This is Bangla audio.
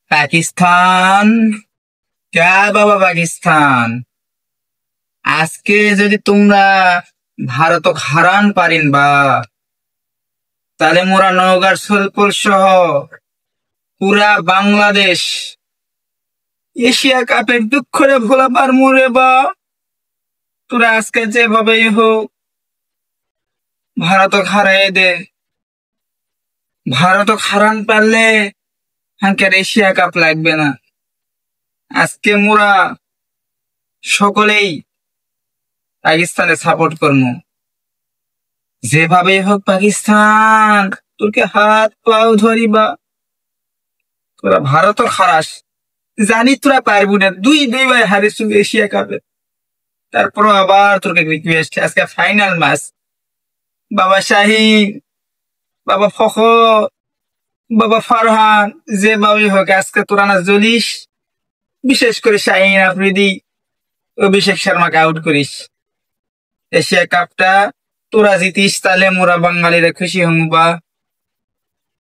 পাকিস্তান, কে বাবা পাকিস্তান? আজকে যদি তোমরা ভারত হারান পারিন বা, তাহলে মোরা নওগাঁর সোলপুর সহ পুরা বাংলাদেশ এশিয়া কাপের দুঃখরে ভোলা পারমু রে বা। তোরা আজকে যেভাবেই হোক ভারত হারাই দে। ভারত হারান পারলে হাঙ্কের এশিয়া কাপ লাগবে না। আজকে মোরা সকলেই পাকিস্তানে সাপোর্ট করবো। যেভাবেই হোক পাকিস্তান, তোকে হাত পাও ধরিবা। তোরা ভারত হারাস, জানি তোরা পারবি না। দুইবার হারিস এশিয়া কাপে। তারপর আবার তোকে রিকোয়েস্ট, আজকে ফাইনাল ম্যাচ। বাবা শাহিন, বাবা ফখর, বাবা ফারহান, যেভাবেই হোক আজকে তোরা না জ্বলিস। বিশেষ করে শাহিন আফ্রিদি, অভিষেক শর্মাকে আউট করিস। এশিয়া কাপটা তোরা জিতিস, তাহলে মোরা বাঙালিরা খুশি হমু বা।